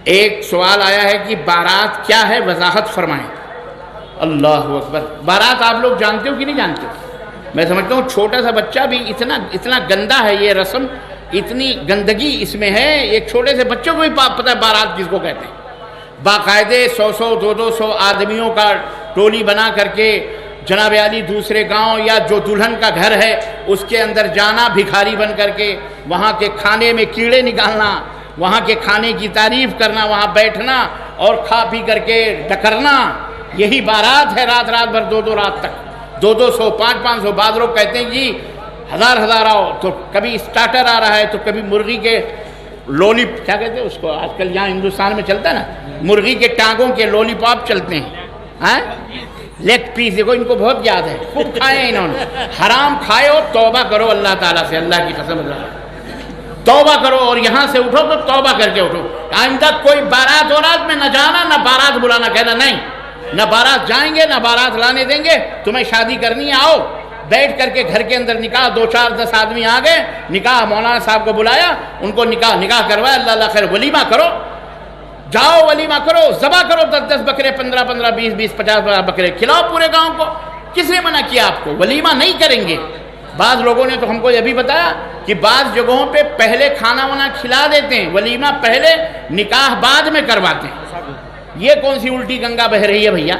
ایک سوال آیا ہے کہ بارات کیا ہے، وضاحت فرمائیں۔ اللہ اکبر، بارات آپ لوگ جانتے ہو کہ نہیں جانتے ہو؟ میں سمجھتا ہوں چھوٹا سا بچہ بھی اتنا گندا ہے یہ رسم، اتنی گندگی اس میں ہے، ایک چھوٹے سے بچوں کو بھی پتہ ہے بارات کس کو کہتے ہیں۔ باقاعدے 100 200 آدمیوں کا ٹولی بنا کر کے جناب عالی دوسرے گاؤں یا جو دلہن کا گھر ہے اس کے اندر جانا، بھکاری بن کر کے وہاں کے کھانے میں کیڑے نکالنا، وہاں کے کھانے کی تعریف کرنا، وہاں بیٹھنا اور کھا پی کر کے ڈکرنا، یہی بارات ہے۔ رات بھر 2 رات تک 200 500 بعض لوگ کہتے ہیں جی ہزار آؤ، تو کبھی اسٹارٹر آ رہا ہے تو کبھی مرغی کے لولی کیا کہتے ہیں اس کو، آج کل یہاں ہندوستان میں چلتا ہے نا، مرغی کے ٹانگوں کے لولی پاپ چلتے ہیں، ہاں لیگ پیس، دیکھو ان کو بہت یاد ہے، خوب کھائے ہیں انہوں نے۔ حرام کھائے ہو توبہ کرو اللہ تعالیٰ سے، اللہ کی قسم توبہ کرو، اور یہاں سے اٹھو تو توبہ کر کے اٹھو۔ آئندہ کوئی بارات اورات میں نہ جانا، نہ بارات بلانا، کہنا نہیں، نہ بارات جائیں گے نہ بارات لانے دیں گے، تمہیں شادی کرنی ہے آؤ، بیٹھ کر کے گھر کے اندر نکاح، 2 4 10 آدمی آ گئے، نکاح مولانا صاحب کو بلایا، ان کو نکاح کروایا، اللہ خیر، ولیمہ کرو، جاؤ ولیمہ کرو، ذبح کرو 10 بکرے، 15 20 50 بکرے کھلاؤ پورے گاؤں کو۔ کس نے منع کیا آپ کو؟ ولیمہ نہیں کریں گے۔ بعض لوگوں نے تو ہم کو یہ بھی بتایا کہ بعض جگہوں پہ پہلے کھانا وانا کھلا دیتے ہیں، ولیمہ پہلے نکاح بعد میں کرواتے ہیں۔ یہ کون سی الٹی گنگا بہ رہی ہے بھیا؟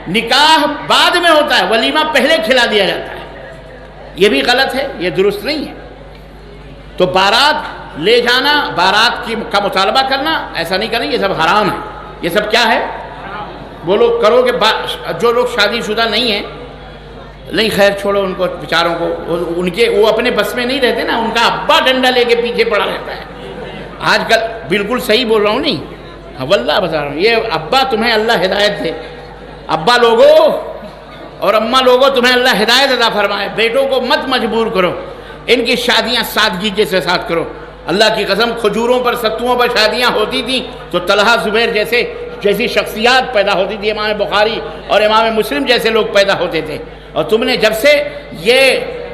نکاح بعد میں ہوتا ہے، ولیمہ پہلے کھلا دیا جاتا ہے، یہ بھی غلط ہے، یہ درست نہیں ہے۔ تو بارات لے جانا، بارات کا مطالبہ کرنا، ایسا نہیں کریں، یہ سب حرام ہے۔ یہ سب کیا ہے؟ وہ لوگ کرو کہ جو لوگ شادی شدہ نہیں ہیں، نہیں خیر چھوڑو ان کو بیچاروں کو، ان کے وہ اپنے بس میں نہیں رہتے نا، ان کا ابا ڈنڈا لے کے پیچھے پڑا رہتا ہے۔ آج کل بالکل صحیح بول رہا ہوں نہیں، واللہ بتا رہا ہوں، یہ ابا تمہیں اللہ ہدایت دے، ابا لوگوں اور اماں لوگوں تمہیں اللہ ہدایت عطا فرمائے، بیٹوں کو مت مجبور کرو، ان کی شادیاں سادگی کے ساتھ کرو۔ اللہ کی قسم کھجوروں پر ستوؤں پر شادیاں ہوتی تھیں تو طلحہ زبیر جیسی شخصیات پیدا ہوتی تھی، امام بخاری اور امام مسلم جیسے لوگ پیدا ہوتے تھے، اور تم نے جب سے یہ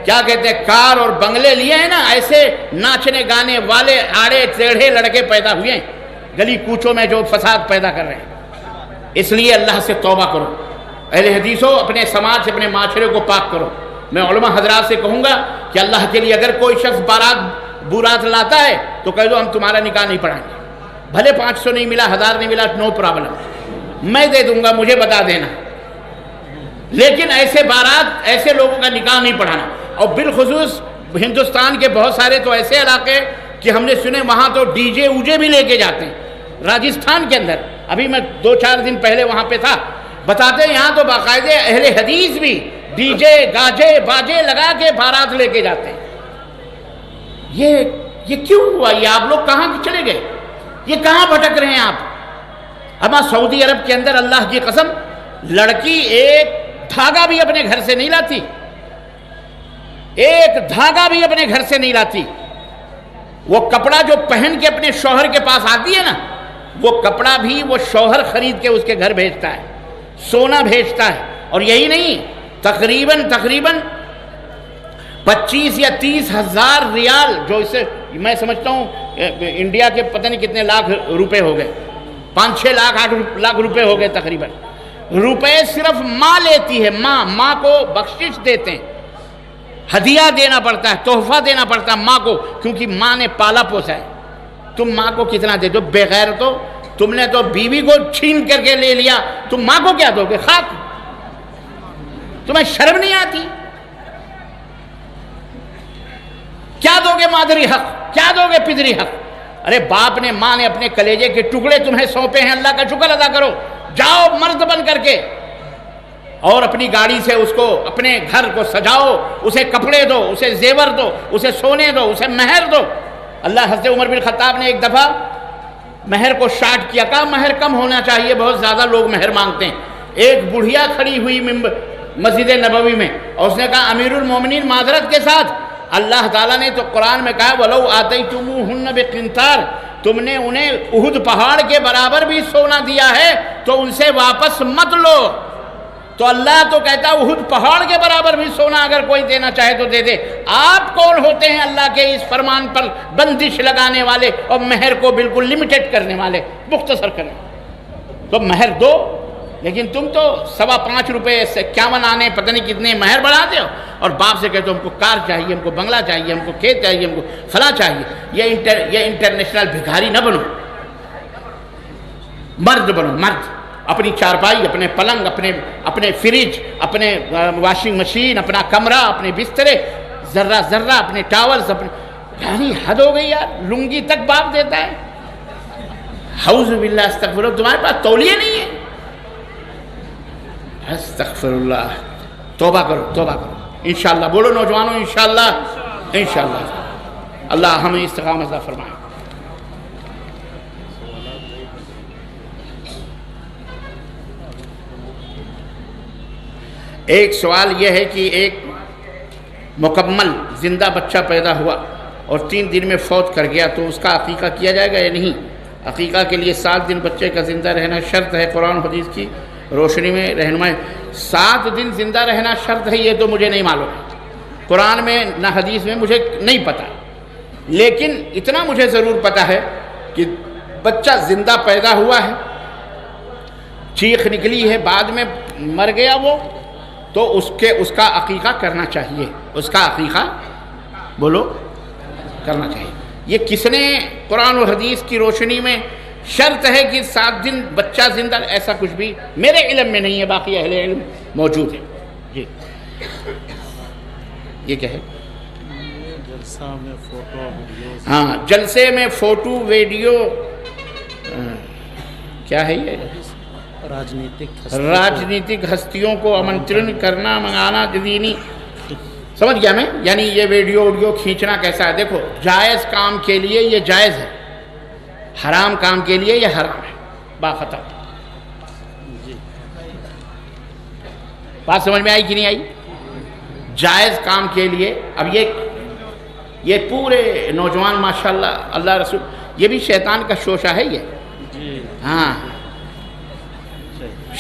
کیا کہتے ہیں کار اور بنگلے لیے ہیں نا، ایسے ناچنے گانے والے آڑے ٹیڑھے لڑکے پیدا ہوئے ہیں گلی کوچوں میں جو فساد پیدا کر رہے ہیں۔ اس لیے اللہ سے توبہ کرو، اہل حدیثوں، اپنے سماج سے، اپنے معاشرے کو پاک کرو۔ میں علماء حضرات سے کہوں گا کہ اللہ کے لیے اگر کوئی شخص برات لاتا ہے تو کہہ دو ہم تمہارا نکاح نہیں پڑھائیں گے، بھلے 500 نہیں ملا، 1000 نہیں ملا، نو پرابلم، میں دے دوں گا، مجھے بتا دینا، لیکن ایسے لوگوں کا نکاح نہیں پڑھانا۔ اور بالخصوص ہندوستان کے بہت سارے تو ایسے علاقے کہ ہم نے سنے وہاں تو ڈی جے اوجے بھی لے کے جاتے ہیں۔ راجستھان کے اندر ابھی میں 2 4 دن پہلے وہاں پہ تھا، بتاتے ہیں یہاں تو باقاعدے اہل حدیث بھی ڈی جے گاجے باجے لگا کے بارات لے کے جاتے ہیں۔ یہ کیوں ہوا؟ یہ آپ لوگ کہاں چلے گئے؟ یہ کہاں بھٹک رہے ہیں آپ؟ اما سعودی عرب کے اندر اللہ کی قسم لڑکی ایک دھاگا بھی اپنے گھر سے نہیں لاتی، ایک دھاگا بھی اپنے گھر سے نہیں لاتی۔ وہ کپڑا جو پہن کے اپنے شوہر کے پاس آتی ہے نا، وہ کپڑا بھی وہ شوہر خرید کے اس کے گھر بھیجتا ہے، سونا بھیجتا ہے۔ اور یہی نہیں، تقریباً 25 یا 30 ہزار ریال، جو اسے میں سمجھتا ہوں انڈیا کے پتہ نہیں کتنے لاکھ روپے ہو گئے، 5 6 لاکھ 8 لاکھ روپے ہو گئے تقریباً۔ روپے صرف ماں لیتی ہے، ماں کو بخشش دیتے ہیں، ہدیہ دینا پڑتا ہے، تحفہ دینا پڑتا ہے ماں کو، کیونکہ ماں نے پالا پوسا ہے۔ تم ماں کو کتنا دے دو؟ بغیر تو تم نے تو بیوی کو چھین کر کے لے لیا، تم ماں کو کیا دو گے؟ خاک؟ تمہیں شرم نہیں آتی؟ کیا دو گے مادری حق؟ کیا دو گے پدری حق؟ ارے باپ نے ماں نے اپنے کلیجے کے ٹکڑے تمہیں سونپے ہیں، اللہ کا شکر ادا کرو، جاؤ مرد بن کر کے اور اپنی گاڑی سے اس کو اپنے گھر کو سجاؤ، اسے کپڑے دو، اسے زیور دو، اسے سونے دو، اسے مہر دو۔ اللہ حضرت عمر بن خطاب نے ایک دفعہ مہر کو شارٹ کیا، کہا مہر کم ہونا چاہیے، بہت زیادہ لوگ مہر مانگتے ہیں۔ ایک بڑھیا کھڑی ہوئی مسجد نبوی میں، اور اس نے کہا امیر المومنین معذرت کے ساتھ، اللہ تعالیٰ نے تو قرآن میں کہا وَلَوْ آتَيْتُمُوهُنَّ بِقِنْطَارٍ، تم نے انہیں احد پہاڑ کے برابر بھی سونا دیا ہے تو ان سے واپس مت لو، تو اللہ تو کہتا ہے احد پہاڑ کے برابر بھی سونا اگر کوئی دینا چاہے تو دے دے. آپ کون ہوتے ہیں اللہ کے اس فرمان پر بندش لگانے والے اور مہر کو بالکل لمیٹڈ کرنے والے, مختصر کرنے. تو مہر دو, لیکن تم تو 5.25 روپے سے 51 آنے پتہ نہیں کتنے مہر بڑھاتے ہو, اور باپ سے کہتے ہو ہم کو کار چاہیے, ہم کو بنگلہ چاہیے, ہم کو کھیت چاہیے, ہم کو فلاں چاہیے. یہ انٹرنیشنل بھکاری نہ بنو, مرد بنو, مرد. اپنی چارپائی, اپنے پلنگ, اپنے فریج, اپنے واشنگ مشین, اپنا کمرہ, اپنے بسترے, ذرہ ذرہ اپنے ٹاولز, یعنی حد ہو گئی یار. لنگی تک باپ دیتا ہے. اعوذ باللہ, استغفر اللہ. تمہارے پاس تولیے نہیں ہے؟ استغفر اللہ. توبہ کرو, توبہ کرو. انشاءاللہ بولو نوجوانوں, انشاءاللہ, انشاءاللہ. اللہ ہمیں استقامت عطا فرمائے. ایک سوال یہ ہے کہ ایک مکمل زندہ بچہ پیدا ہوا اور 3 دن میں فوت کر گیا, تو اس کا عقیقہ کیا جائے گا یا نہیں؟ عقیقہ کے لیے 7 دن بچے کا زندہ رہنا شرط ہے. قرآن و حدیث کی روشنی میں رہنمائی. 7 دن زندہ رہنا شرط ہے یہ تو مجھے نہیں معلوم ہے, قرآن میں نہ حدیث میں, مجھے نہیں پتہ. لیکن اتنا مجھے ضرور پتہ ہے کہ بچہ زندہ پیدا ہوا ہے, چیخ نکلی ہے, بعد میں مر گیا وہ, تو اس کا عقیقہ کرنا چاہیے. اس کا عقیقہ بولو کرنا چاہیے. یہ کس نے قرآن و حدیث کی روشنی میں شرط ہے کہ 7 دن بچہ زندہ, ایسا کچھ بھی میرے علم میں نہیں ہے, باقی اہل علم موجود ہے. جی یہ کیا ہے؟ جلسہ میں فوٹو ویڈیو. ہاں, جلسے میں فوٹو ویڈیو کیا ہے یہ؟ راجنیتک ہستیوں کو آمنترن کرنا, منگانا, دینی. سمجھ گیا میں, یعنی یہ ویڈیو کھینچنا کیسا ہے؟ دیکھو, جائز کام کے لیے یہ جائز ہے, حرام کام کے لیے یہ حرام ہے. باختم بات سمجھ میں آئی کہ نہیں آئی؟ جائز کام کے لیے. اب یہ پورے نوجوان ماشاءاللہ, اللہ رسول, یہ بھی شیطان کا شوشہ ہے یہ. ہاں,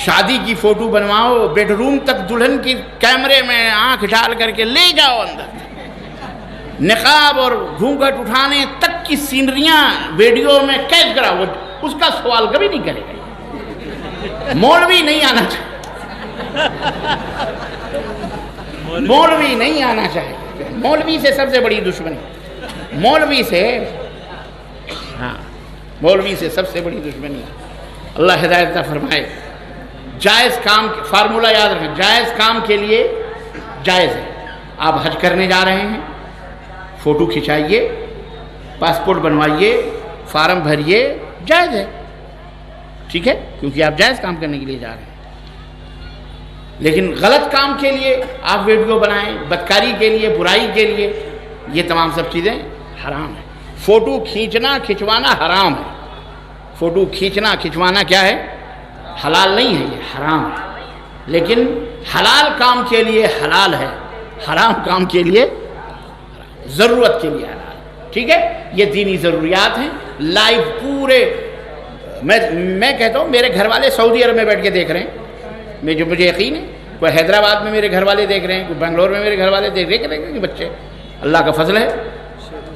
شادی کی فوٹو بنواؤ, بیڈ روم تک دلہن کی کیمرے میں آنکھ ڈال کر کے لے جاؤ اندر, نقاب اور گھونگھٹ اٹھانے تک کی سینریاں ویڈیو میں قید کراؤ. اس کا سوال کبھی نہیں کرے گا. مولوی نہیں آنا چاہیے, مولوی نہیں آنا چاہیے. مولوی سے سب سے بڑی دشمنی, مولوی سے, ہاں مولوی سے سب سے بڑی دشمنی. اللہ ہدایت عطا فرمائے. جائز کام, فارمولہ یاد رکھیں, جائز کام کے لیے جائز ہے. آپ حج کرنے جا رہے ہیں, فوٹو کھنچائیے, پاسپورٹ بنوائیے, فارم بھریے, جائز ہے, ٹھیک ہے, کیونکہ آپ جائز کام کرنے کے لیے جا رہے ہیں. لیکن غلط کام کے لیے آپ ویڈیو بنائیں, بدکاری کے لیے, برائی کے لیے, یہ تمام سب چیزیں حرام ہیں. فوٹو کھینچنا کھنچوانا حرام ہے. فوٹو کھینچنا کھنچوانا کیا ہے؟ حلال نہیں ہے, یہ حرام ہے. لیکن حلال کام کے لیے حلال ہے, حرام کام کے لیے ضرورت کے لیے حلال. ٹھیک ہے, یہ دینی ضروریات ہیں. لائیو پورے, میں کہتا ہوں میرے گھر والے سعودی عرب میں بیٹھ کے دیکھ رہے ہیں, مجھے یقین ہے. کوئی حیدرآباد میں میرے گھر والے دیکھ رہے ہیں, کوئی بنگلور میں میرے گھر والے دیکھ رہے ہیں. بچے, اللہ کا فضل ہے.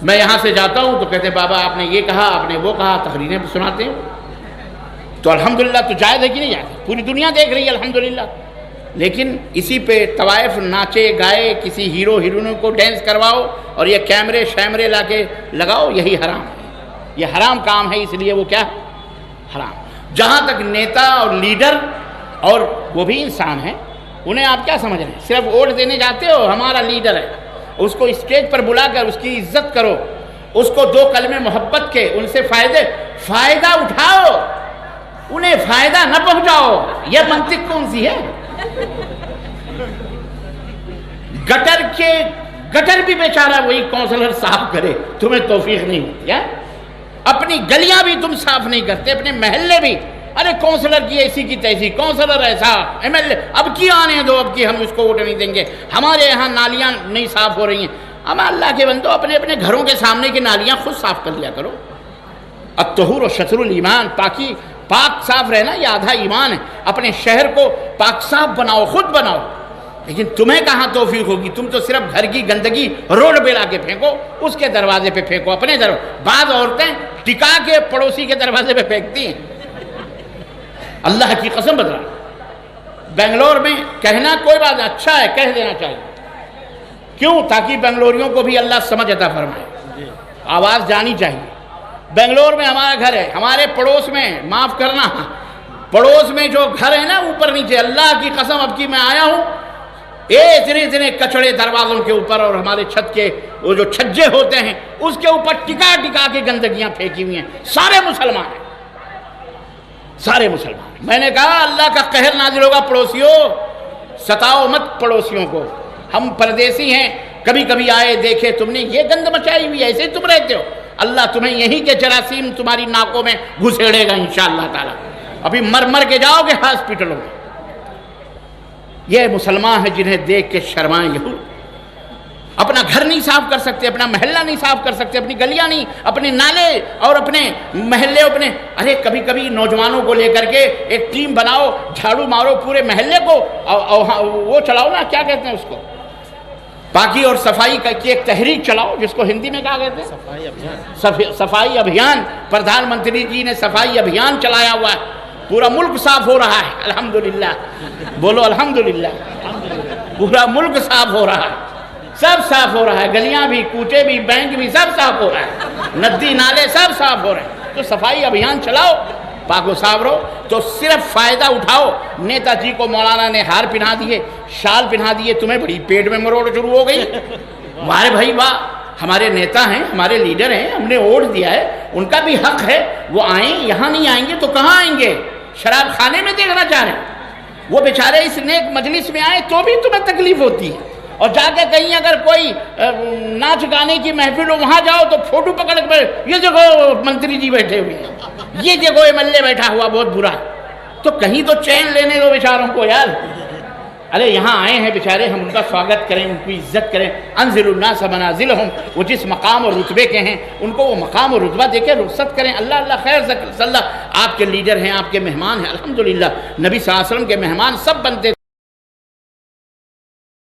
میں یہاں سے جاتا ہوں تو کہتے ہیں بابا آپ نے یہ کہا, آپ نے وہ کہا, تقریریں سناتے ہیں. تو الحمدللہ, تو جائز ہے کہ نہیں جائز؟ پوری دنیا دیکھ رہی ہے الحمدللہ. لیکن اسی پہ طوائف ناچے گائے, کسی ہیرو ہیروئنوں کو ڈینس کرواؤ اور یہ کیمرے شیمرے لا کے لگاؤ, یہی حرام ہے. یہ حرام کام ہے, اس لیے وہ کیا حرام. جہاں تک نیتا اور لیڈر, اور وہ بھی انسان ہیں, انہیں آپ کیا سمجھ رہے ہیں؟ صرف ووٹ دینے جاتے ہو, ہمارا لیڈر ہے, اس کو اسٹیج پر بلا کر اس کی عزت کرو, اس کو 2 کلمے محبت کے, ان سے فائدہ اٹھاؤ, انہیں فائدہ نہ پہنچاؤ. یہ منطق کون سی ہے؟ گٹر بھی بیچارہ وہی کونسلر صاف کرے, تمہیں توفیق نہیں ہوتی ہے. اپنی گلیاں بھی تم صاف نہیں کرتے, اپنے محلے بھی. ارے کونسلر کی ایسی کی تیسی, کونسلر ایسا, ایم ایل اے, اب کی آنے دو, اب کی ہم اس کو ووٹ نہیں دیں گے. ہمارے یہاں نالیاں نہیں صاف ہو رہی ہیں. اب اللہ کے بندو, اپنے اپنے گھروں کے سامنے کی نالیاں خود صاف کر لیا کرو. الطہور و شطر الایمان, پاک صاف رہنا یہ آدھا ایمان ہے. اپنے شہر کو پاک صاف بناؤ، خود بناؤ. لیکن تمہیں کہاں توفیق ہوگی؟ تم تو صرف گھر کی گندگی روڈ پہ لا کے پھینکو، اس کے دروازے پہ پھینکو، اپنے بعض عورتیں ٹکا کے پڑوسی کے دروازے پہ پھینکتی ہیں. اللہ کی قسم بتا رہا. بنگلور میں کہنا کوئی بات اچھا ہے، کہہ دینا چاہیے. کیوں؟ تاکہ بنگلوریوں کو بھی اللہ سمجھ عطا فرمائے، آواز جانی چاہیے. بنگلور میں ہمارا گھر ہے، ہمارے پڑوس میں، معاف کرنا، پڑوس میں جو گھر ہے نا اوپر نیچے، اللہ کی قسم اب کی میں آیا ہوں، اتنے کچڑے دروازوں کے اوپر اور ہمارے چھت کے وہ جو چھجے ہوتے ہیں اس کے اوپر ٹکا ٹکا کے گندگیاں پھینکی ہوئی ہیں. سارے مسلمان ہیں، سارے مسلمان. میں نے کہا اللہ کا قہر نازل ہوگا پڑوسیوں، ستاؤ مت پڑوسیوں کو. ہم پردیسی ہیں، کبھی کبھی آئے دیکھے تم نے یہ گند مچائی ہوئی ہے، ایسے تم رہتے ہو، اللہ تمہیں یہی کے جراثیم تمہاری ناکوں میں گھسیڑے گا انشاءاللہ تعالی. ابھی مر کے جاؤ گے ہاسپٹلوں میں. یہ مسلمان ہیں جنہیں دیکھ کے شرمائیں یہود. اپنا گھر نہیں صاف کر سکتے، اپنا محلہ نہیں صاف کر سکتے، اپنی گلیاں نہیں، اپنے نالے اور اپنے محلے اپنے. ارے کبھی نوجوانوں کو لے کر کے ایک ٹیم بناؤ، جھاڑو مارو پورے محلے کو، وہ چلاؤ نا، کیا کہتے ہیں اس کو، پاکی اور صفائی کی ایک تحریک چلاؤ، جس کو ہندی میں کیا کہتے ہیں، صفائی ابھیان. پردھان منتری جی نے صفائی ابھیان چلایا ہوا ہے، پورا ملک صاف ہو رہا ہے الحمدللہ. بولو الحمدللہ. پورا ملک صاف ہو رہا ہے، سب صاف ہو رہا ہے، گلیاں بھی، کوچے بھی، بینک بھی، سب صاف ہو رہا ہے، ندی نالے سب صاف ہو رہے ہیں. تو صفائی ابھیان چلاؤ، پاک و صاف رہو. تو صرف فائدہ اٹھاؤ. نیتا جی کو مولانا نے ہار پہنا دیے، شال پہنا دیے، تمہیں بڑی پیٹ میں مروڑ شروع ہو گئی. واہ بھائی واہ، ہمارے نیتا ہیں، ہمارے لیڈر ہیں، ہم نے ووٹ دیا ہے، ان کا بھی حق ہے وہ آئیں. یہاں نہیں آئیں گے تو کہاں آئیں گے؟ شراب خانے میں دیکھنا چاہ رہے ہیں. وہ بیچارے اس نیک مجلس میں آئے تو بھی تمہیں تکلیف ہوتی ہے. اور جا کے کہیں اگر کوئی ناچ گانے کی محفل ہو وہاں جاؤ تو فوٹو پکڑ کے یہ دیکھو منتری جی بیٹھے ہوئے ہیں، یہ دیکھو ایم ایل اے بیٹھا ہوا، بہت برا. تو کہیں تو چین لینے دو بیچاروں کو یار. ارے یہاں آئے ہیں بیچارے، ہم ان کا سواگت کریں، ان کی عزت کریں. انزل الناس منازلہم، وہ جس مقام اور رتبے کے ہیں ان کو وہ مقام اور رتبہ دے کے رخصت کریں. اللہ اللہ خیر صلی اللہ. آپ کے لیڈر ہیں، آپ کے مہمان ہیں، الحمدللہ نبی صلی اللہ علیہ وسلم کے مہمان سب بنتے